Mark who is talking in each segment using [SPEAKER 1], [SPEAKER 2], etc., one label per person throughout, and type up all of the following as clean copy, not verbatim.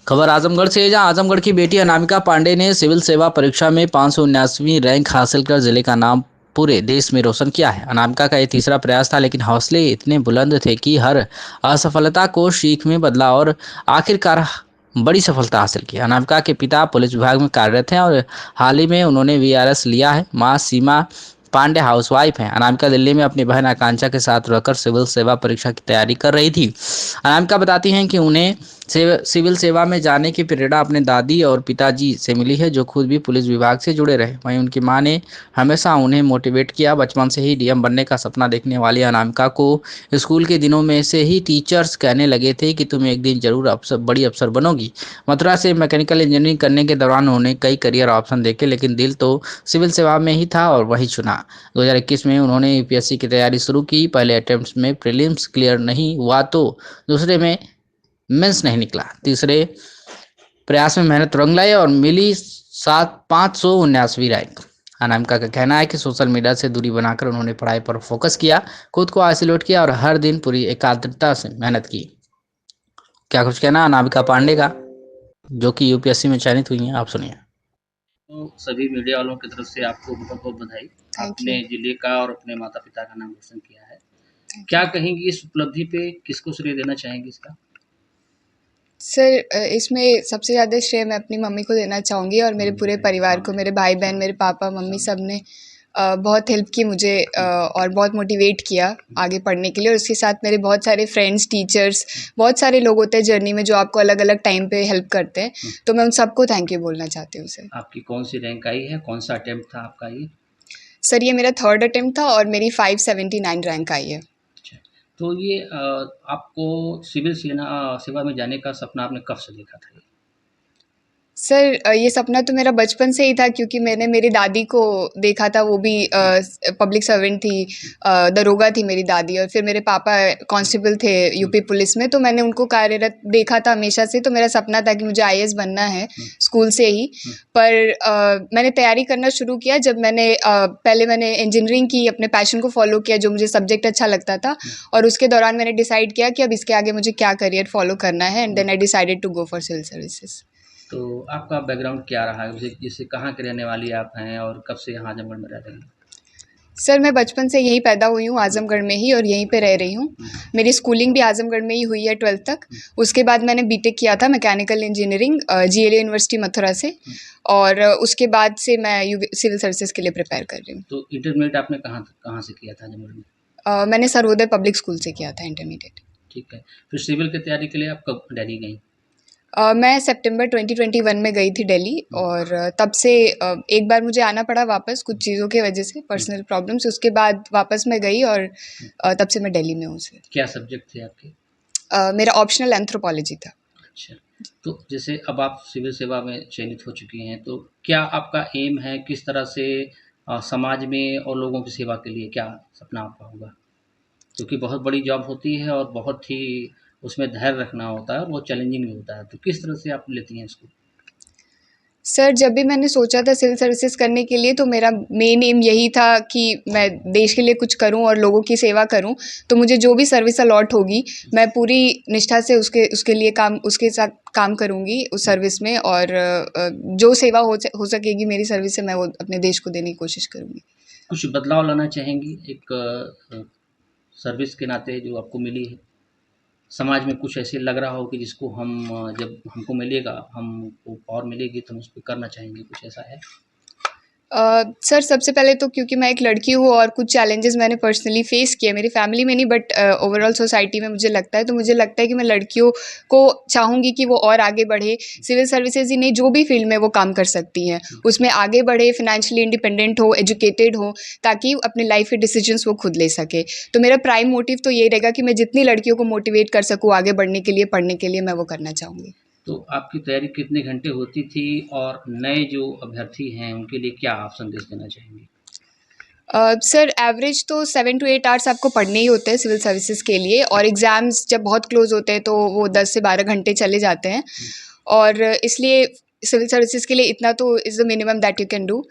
[SPEAKER 1] खबर आजमगढ़ से है, जहां आजमगढ़ की बेटी अनामिका पांडे ने सिविल सेवा परीक्षा में 579वीं रैंक हासिल कर जिले का नाम पूरे देश में रोशन किया है। अनामिका का यह तीसरा प्रयास था, लेकिन हौसले इतने बुलंद थे कि हर असफलता को सीख में बदला और आखिरकार बड़ी सफलता हासिल की। अनामिका के पिता पुलिस विभाग में कार्यरत हैं और हाल ही में उन्होंने वीआरएस लिया है। मां सीमा पांडे हाउसवाइफ हैं। अनामिका दिल्ली में अपनी बहन आकांक्षा के साथ रहकर सिविल सेवा परीक्षा की तैयारी कर रही थी। अनामिका बताती हैं कि उन्हें सिविल सेवा में जाने की प्रेरणा अपने दादी और पिताजी से मिली है, जो खुद भी पुलिस विभाग से जुड़े रहे। वहीं उनकी मां ने हमेशा उन्हें मोटिवेट किया। बचपन से ही डीएम बनने का सपना देखने वाली अनामिका को स्कूल के दिनों में से ही टीचर्स कहने लगे थे कि तुम एक दिन जरूर बड़ी अफसर बनोगी। मथुरा से मैकेनिकल इंजीनियरिंग करने के दौरान उन्होंने कई करियर ऑप्शन देखे, लेकिन दिल तो सिविल सेवा में ही था और वही चुना। 2021 में उन्होंने यूपीएससी की तैयारी शुरू की। पहले अटेम्प्ट में प्रीलिम्स क्लियर नहीं हुआ तो दूसरे में मेंस नहीं निकला। तीसरे प्रयास में मेहनत रंग लाई और मिली 579वीं रैंक। अनामिका का कहना है कि सोशल मीडिया से दूरी बनाकर उन्होंने पढ़ाई पर फोकस किया, खुद को आइसोलेट किया और हर दिन पूरी एकाग्रता से मेहनत की। क्या कुछ कहना अनामिका पांडे का, जो कि यूपीएससी में चयनित हुई हैं, आप सुनिए।
[SPEAKER 2] तो सभी मीडिया वालों की तरफ से आपको बहुत बहुत बधाई। आपने जिले का और अपने माता पिता का नाम रोशन किया है। क्या कहेंगी इस उपलब्धि पे, किसको श्रेय देना चाहेंगी इसका?
[SPEAKER 3] सर, इसमें सबसे ज़्यादा श्रेय मैं अपनी मम्मी को देना चाहूँगी और मेरे पूरे परिवार को। मेरे भाई बहन, मेरे पापा मम्मी सब ने बहुत हेल्प की मुझे और बहुत मोटिवेट किया आगे पढ़ने के लिए। और उसके साथ मेरे बहुत सारे फ्रेंड्स, टीचर्स, बहुत सारे लोग होते हैं जर्नी में जो आपको अलग अलग टाइम पे हेल्प करते हैं, तो मैं उन सबको थैंक यू बोलना चाहती हूँ सर।
[SPEAKER 2] आपकी कौन सी रैंक आई है, कौन सा अटेम्प्ट था आपका ये?
[SPEAKER 3] सर, ये मेरा 3rd अटेम्प्ट था और मेरी 579 रैंक आई है।
[SPEAKER 2] अच्छा, तो ये आपको सिविल सेवा में जाने का सपना आपने कब से देखा था ये?
[SPEAKER 3] सर, ये सपना तो मेरा बचपन से ही था, क्योंकि मैंने मेरी दादी को देखा था। वो भी पब्लिक सर्वेंट थी, दरोगा थी मेरी दादी, और फिर मेरे पापा कांस्टेबल थे यूपी पुलिस में, तो मैंने उनको कार्यरत देखा था हमेशा से। तो मेरा सपना था कि मुझे आईएएस बनना है स्कूल से ही। पर मैंने तैयारी करना शुरू किया जब पहले मैंने इंजीनियरिंग की, अपने पैशन को फॉलो किया, जो मुझे सब्जेक्ट अच्छा लगता था। और उसके दौरान मैंने डिसाइड किया कि अब इसके आगे मुझे क्या करियर फॉलो करना है, and then I decided to go for civil services.
[SPEAKER 2] तो आपका बैकग्राउंड क्या रहा है? जैसे कहाँ के रहने वाली आप हैं और कब से यहाँ आजमगढ़ में रह रही हैं?
[SPEAKER 3] सर, मैं बचपन से यहीं पैदा हुई हूँ, आजमगढ़ में ही, और यहीं पे रह रही हूँ। मेरी स्कूलिंग भी आजमगढ़ में ही हुई है 12th तक। उसके बाद मैंने बीटेक किया था mechanical engineering GLA university Mathura से, और उसके बाद से मैं सिविल सर्विसेज के लिए प्रिपेयर कर रही हूँ।
[SPEAKER 2] तो इंटरमीडिएट आपने कहाँ से किया था आजमगढ़ में?
[SPEAKER 3] मैंने सर्वोदय पब्लिक स्कूल से किया था इंटरमीडिएट।
[SPEAKER 2] ठीक है, फिर सिविल की तैयारी के लिए आप कब दिल्ली गई?
[SPEAKER 3] मैं सितंबर 2021 में गई थी दिल्ली, और तब से एक बार मुझे आना पड़ा वापस कुछ चीज़ों की वजह से, पर्सनल प्रॉब्लम्स। उसके बाद वापस मैं गई, और तब से मैं दिल्ली में हूँ सर।
[SPEAKER 2] क्या सब्जेक्ट थे आपके?
[SPEAKER 3] मेरा ऑप्शनल एंथ्रोपोलॉजी था।
[SPEAKER 2] अच्छा, तो जैसे अब आप सिविल सेवा में चयनित हो चुकी हैं, तो क्या आपका एम है, किस तरह से समाज में और लोगों की सेवा के लिए क्या सपना आपका होगा? क्योंकि बहुत बड़ी जॉब होती है और बहुत ही उसमें धैर्य रखना होता है और वो चैलेंजिंग भी होता है, तो किस तरह से आप लेती हैं इसको?
[SPEAKER 3] सर, जब भी मैंने सोचा था सिविल सर्विसेज करने के लिए, तो मेरा मेन एम यही था कि मैं देश के लिए कुछ करूं और लोगों की सेवा करूं। तो मुझे जो भी सर्विस अलॉट होगी, मैं पूरी निष्ठा से उसके लिए उसके साथ काम करूंगी उस सर्विस में, और जो सेवा हो सकेगी मेरी सर्विस से, मैं वो अपने देश को देने की कोशिश करूंगी।
[SPEAKER 2] कुछ बदलाव लाना चाहेंगी एक सर्विस के नाते जो आपको मिली है? समाज में कुछ ऐसे लग रहा हो कि जिसको हम जब हमको मिलेगा, हमको पावर मिलेगी तो हम उस पर करना चाहेंगे, कुछ ऐसा है?
[SPEAKER 3] सर, सबसे पहले तो क्योंकि मैं एक लड़की हूँ और कुछ चैलेंजेस मैंने पर्सनली फेस किए, मेरी फैमिली में नहीं बट ओवरऑल सोसाइटी में मुझे लगता है, तो मुझे लगता है कि मैं लड़कियों को चाहूँगी कि वो और आगे बढ़े। सिविल सर्विसेज ही नहीं, जो भी फील्ड में वो काम कर सकती हैं, उसमें आगे बढ़े, फाइनेंशियली इंडिपेंडेंट हो, एजुकेटेड हो, ताकि अपने लाइफ के डिसीजंस वो खुद ले सके। तो मेरा प्राइम मोटिव तो ये रहेगा कि मैं जितनी लड़कियों को मोटिवेट कर सकूँ आगे बढ़ने के लिए, पढ़ने के लिए, मैं वो करना चाहूँगी।
[SPEAKER 2] तो आपकी तैयारी कितने घंटे होती थी और नए जो अभ्यर्थी हैं उनके लिए क्या आप संदेश देना चाहेंगे?
[SPEAKER 3] सर, एवरेज तो 7 to 8 आवर्स आपको पढ़ने ही होते हैं सिविल सर्विसेज के लिए, और एग्ज़ाम्स जब बहुत क्लोज होते हैं तो वो 10 से 12 घंटे चले जाते हैं। और इसलिए सिविल सर्विसेज के लिए इतना तो is the minimum that you can do.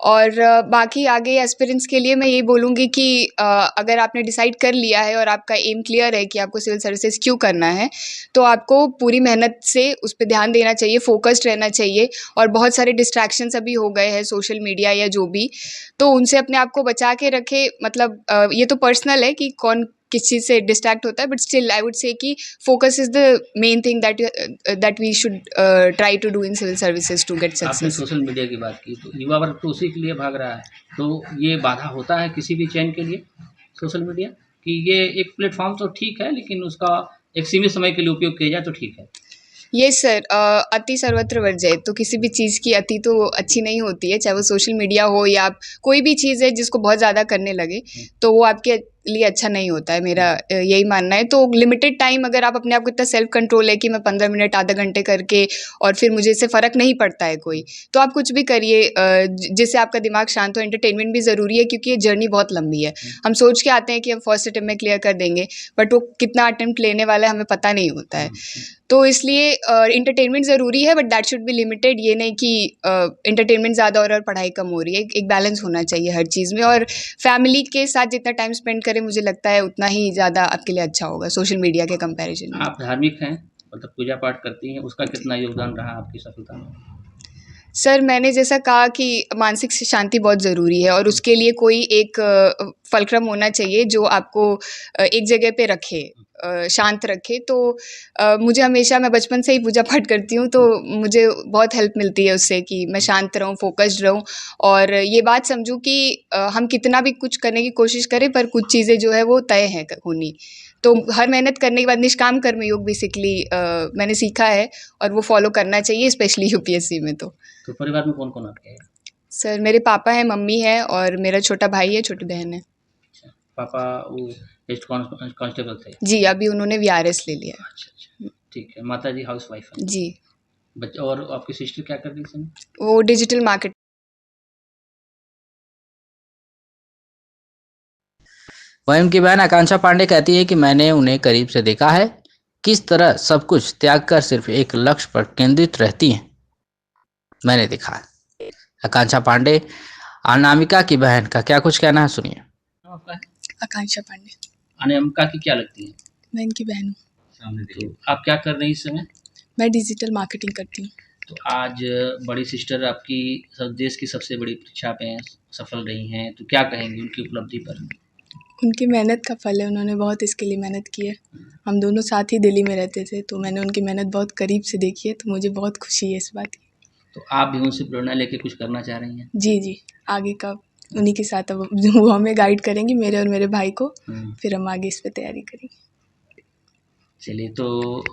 [SPEAKER 3] और बाकी आगे एस्पिरेंट्स के लिए मैं यही बोलूँगी कि अगर आपने डिसाइड कर लिया है और आपका एम क्लियर है कि आपको सिविल सर्विसेज क्यों करना है, तो आपको पूरी मेहनत से उस पे ध्यान देना चाहिए, फ़ोकस्ड रहना चाहिए। और बहुत सारे डिस्ट्रैक्शंस अभी हो गए हैं, सोशल मीडिया या जो भी, तो उनसे अपने आप को बचा के रखें। मतलब ये तो पर्सनल है कि कौन किस चीज़ से डिस्ट्रैक्ट होता है, but still I would say कि focus is the main thing that we should try to do in civil services to get
[SPEAKER 2] आपने
[SPEAKER 3] सक्सेस।
[SPEAKER 2] सोशल मीडिया की बात की, तो युवा वर्ग तो उसी के लिए भाग रहा है, तो ये बाधा होता है किसी भी चयन के लिए सोशल मीडिया, कि ये एक प्लेटफॉर्म तो ठीक है, लेकिन उसका एक सीमित समय के लिए उपयोग किया जाए तो ठीक है।
[SPEAKER 3] यस सर, अति सर्वत्र वर्जय। तो किसी भी चीज़ की अति तो अच्छी नहीं होती है, चाहे वो सोशल मीडिया हो या आप कोई भी चीज़ है जिसको बहुत ज़्यादा करने लगे, तो वो आपके लिए अच्छा नहीं होता है, मेरा यही मानना है। तो लिमिटेड टाइम, अगर आप अपने आप को इतना सेल्फ कंट्रोल है कि मैं 15 मिनट आधा घंटे करके और फिर मुझे इससे फ़र्क नहीं पड़ता है कोई, तो आप कुछ भी करिए जिससे आपका दिमाग शांत हो। एंटरटेनमेंट भी ज़रूरी है क्योंकि ये जर्नी बहुत लंबी है। हम सोच के आते हैं कि हम फर्स्ट अटेम्प्ट में क्लियर कर देंगे, बट वो कितना अटेम्प्ट लेने वाला है हमें पता नहीं होता है। तो इसलिए एंटरटेनमेंट ज़रूरी है, but that should be limited. ये नहीं कि एंटरटेनमेंट ज़्यादा हो रहा है और पढ़ाई कम हो रही है। एक बैलेंस होना चाहिए हर चीज़ में। और फैमिली के साथ जितना टाइम स्पेंड करें, मुझे लगता है उतना ही ज़्यादा आपके लिए अच्छा होगा सोशल मीडिया के कंपैरिजन में।
[SPEAKER 2] आप धार्मिक हैं, मतलब पूजा पाठ करती हैं, उसका कितना योगदान रहा आपकी सफलता में?
[SPEAKER 3] सर, मैंने जैसा कहा कि मानसिक शांति बहुत ज़रूरी है और उसके लिए कोई एक फलक्रम होना चाहिए जो आपको एक जगह पे रखे, शांत रखे। तो मुझे हमेशा, मैं बचपन से ही पूजा पाठ करती हूँ, तो मुझे बहुत हेल्प मिलती है उससे कि मैं शांत रहूँ, फोकस्ड रहूँ। और ये बात समझूँ कि हम कितना भी कुछ करने की कोशिश करें, पर कुछ चीज़ें जो है वो तय हैं होनी। तो हर मेहनत करने के बाद निष्काम कर्म योग बेसिकली मैंने सीखा है और वो फॉलो करना चाहिए, स्पेशली यूपीएससी में।
[SPEAKER 2] तो परिवार में कौन-कौन आपके हैं?
[SPEAKER 3] सर, मेरे पापा हैं, मम्मी है और मेरा छोटा भाई है, छोटी बहन है।
[SPEAKER 2] अच्छा, पापा वो हेड कांस्टेबल थे?
[SPEAKER 3] जी, अभी उन्होंने वीआरएस ले लिया
[SPEAKER 2] अच्छा, अच्छा, ठीक है। माताजी हाउसवाइफ
[SPEAKER 3] है।
[SPEAKER 2] हैं?
[SPEAKER 3] जी,
[SPEAKER 2] बच और आपकी सिस्टर क्या कर रही है इस समय?
[SPEAKER 3] वो डिजिटल मार्केट।
[SPEAKER 1] वहीं उनकी बहन आकांक्षा पांडे कहती है कि मैंने उन्हें करीब से देखा है, किस तरह सब कुछ त्याग कर सिर्फ एक लक्ष्य पर केंद्रित रहती हैं, मैंने देखा है। आकांक्षा पांडे अनामिका की बहन का क्या कुछ कहना है, सुनिए।
[SPEAKER 2] नाम आपका है?
[SPEAKER 3] आकांक्षा पांडे।
[SPEAKER 2] अनामिका की क्या लगती है?
[SPEAKER 3] मैं इनकी बहन हूँ।
[SPEAKER 2] सामने देखिए। तो आप क्या कर रही हैं इस समय?
[SPEAKER 3] मैं डिजिटल मार्केटिंग करती हूँ।
[SPEAKER 2] तो आज बड़ी सिस्टर आपकी देश की सबसे बड़ी परीक्षा में सफल रही हैं, तो क्या कहेंगी उनकी उपलब्धि पर?
[SPEAKER 3] उनकी मेहनत का फल है, उन्होंने बहुत इसके लिए मेहनत की है। हम दोनों साथ ही दिल्ली में रहते थे, तो मैंने उनकी मेहनत बहुत करीब से देखी है, तो मुझे बहुत खुशी है इस बात की।
[SPEAKER 2] तो आप भी उनसे प्रेरणा लेके कुछ करना चाह रही हैं?
[SPEAKER 3] जी, जी, आगे का उन्हीं के साथ, अब वो हमें गाइड करेंगी, मेरे और मेरे भाई को, फिर हम आगे इस पे तैयारी करेंगे।
[SPEAKER 2] चलिए, तो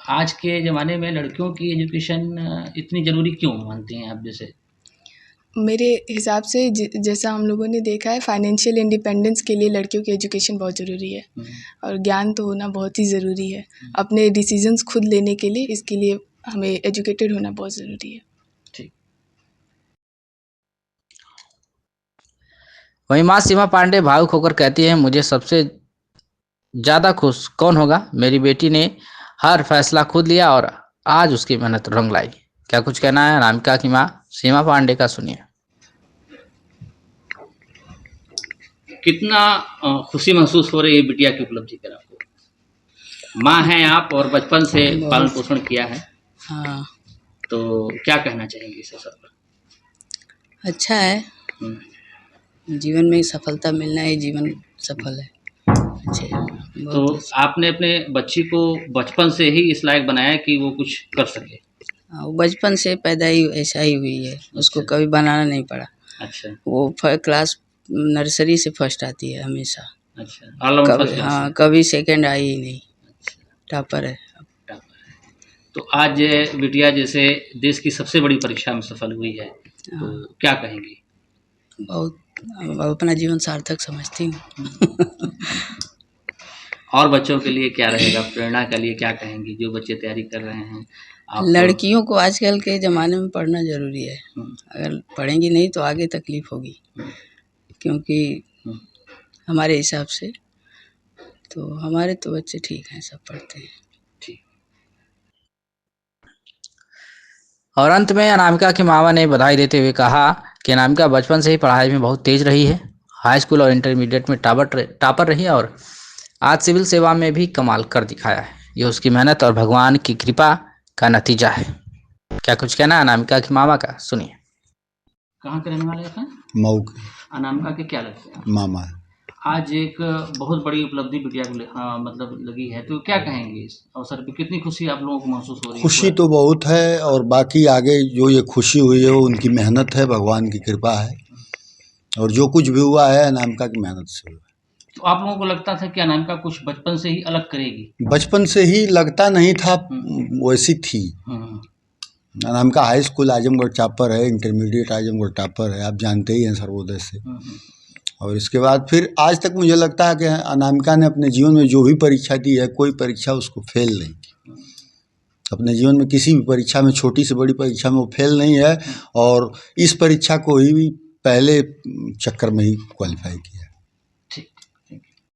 [SPEAKER 2] आज के ज़माने में लड़कियों की एजुकेशन इतनी ज़रूरी क्यों मानती हैं आप जैसे?
[SPEAKER 3] मेरे हिसाब से जैसा हम लोगों ने देखा है, फाइनेंशियल इंडिपेंडेंस के लिए लड़कियों की एजुकेशन बहुत ज़रूरी है और ज्ञान तो होना बहुत ही ज़रूरी है। अपने डिसीजंस खुद लेने के लिए, इसके लिए हमें एजुकेटेड होना बहुत ज़रूरी है।
[SPEAKER 2] ठीक।
[SPEAKER 1] वहीं माँ सीमा पांडे भावुक होकर कहती हैं, मुझे सबसे ज़्यादा खुश कौन होगा, मेरी बेटी ने हर फैसला खुद लिया और आज उसकी मेहनत रंग लाई। क्या कुछ कहना है अनामिका की माँ सीमा पांडे का, सुनिए।
[SPEAKER 2] कितना खुशी महसूस हो रही है बिटिया की उपलब्धि कर आपको? माँ हैं आप और बचपन से पालन पोषण किया है,
[SPEAKER 4] हाँ,
[SPEAKER 2] तो क्या कहना चाहेंगे इस अवसर पर?
[SPEAKER 4] अच्छा है। जीवन में सफलता मिलना ही जीवन सफल है। अच्छे
[SPEAKER 2] तो
[SPEAKER 4] बहुत
[SPEAKER 2] आपने अपने बच्ची को बचपन से ही इस लायक बनाया कि वो कुछ कर सके?
[SPEAKER 4] हाँ, वो बचपन से पैदा ही ऐसा ही हुई है, उसको
[SPEAKER 2] अच्छा।
[SPEAKER 4] कभी बनाना नहीं पड़ा।
[SPEAKER 2] अच्छा,
[SPEAKER 4] वो क्लास नर्सरी से फर्स्ट आती है हमेशा।
[SPEAKER 2] अच्छा, ऑल राउंड
[SPEAKER 4] कभी
[SPEAKER 2] फर्स्ट क्लास
[SPEAKER 4] हाँ,
[SPEAKER 2] है।
[SPEAKER 4] कभी सेकंड आई ही नहीं,
[SPEAKER 2] अच्छा,
[SPEAKER 4] टॉपर है।
[SPEAKER 2] तो आज बिटिया जैसे देश की सबसे बड़ी परीक्षा में सफल हुई है, तो क्या कहेंगी?
[SPEAKER 4] बहुत अपना जीवन सार्थक समझती हूँ।
[SPEAKER 2] और बच्चों के लिए क्या रहेगा, प्रेरणा के लिए क्या कहेंगी जो बच्चे तैयारी कर रहे हैं? आप
[SPEAKER 4] लड़कियों को आजकल के ज़माने में पढ़ना ज़रूरी है।
[SPEAKER 2] हम्म,
[SPEAKER 4] अगर पढ़ेंगी नहीं तो आगे तकलीफ होगी, क्योंकि हमारे हिसाब से तो हमारे तो बच्चे ठीक हैं, सब पढ़ते हैं।
[SPEAKER 2] ठीक।
[SPEAKER 1] और अंत में अनामिका की मामा ने बधाई देते हुए कहा कि अनामिका बचपन से ही पढ़ाई में बहुत तेज रही है, हाई स्कूल और इंटरमीडिएट में टॉपर रही है और आज सिविल सेवा में भी कमाल कर दिखाया है। ये उसकी मेहनत और भगवान की कृपा का नतीजा है। क्या कुछ कहना है अनामिका की मामा का, सुनिए।
[SPEAKER 2] कहाँ के रहने वाले हैं?
[SPEAKER 5] मऊ के
[SPEAKER 2] अनामिका के क्या लगते हैं?
[SPEAKER 5] मामा है।
[SPEAKER 2] आज एक बहुत बड़ी उपलब्धि बिटिया को मतलब लगी है, तो क्या कहेंगे इस अवसर पे? कितनी खुशी आप लोगों को महसूस हो रही है?
[SPEAKER 5] खुशी तो बहुत है, और बाकी आगे जो ये खुशी हुई है वो उनकी मेहनत है, भगवान की कृपा है, और जो कुछ भी हुआ है अनामिका की मेहनत से हुआ है।
[SPEAKER 2] तो आप लोगों को लगता था कि अनामिका कुछ बचपन से ही अलग करेगी?
[SPEAKER 5] बचपन से ही लगता नहीं था, वैसी थी। Anamika high school Azamgarh topper है, इंटरमीडिएट आजमगढ़ टॉपर है, आप जानते ही हैं सर्वोदय से। और इसके बाद फिर आज तक मुझे लगता है कि अनामिका ने अपने जीवन में जो भी परीक्षा दी है, कोई परीक्षा उसको फेल नहीं की। अपने जीवन में किसी भी परीक्षा में, छोटी से बड़ी परीक्षा में वो फेल नहीं है, और इस परीक्षा को ही पहले चक्कर में ही क्वालिफाई किया।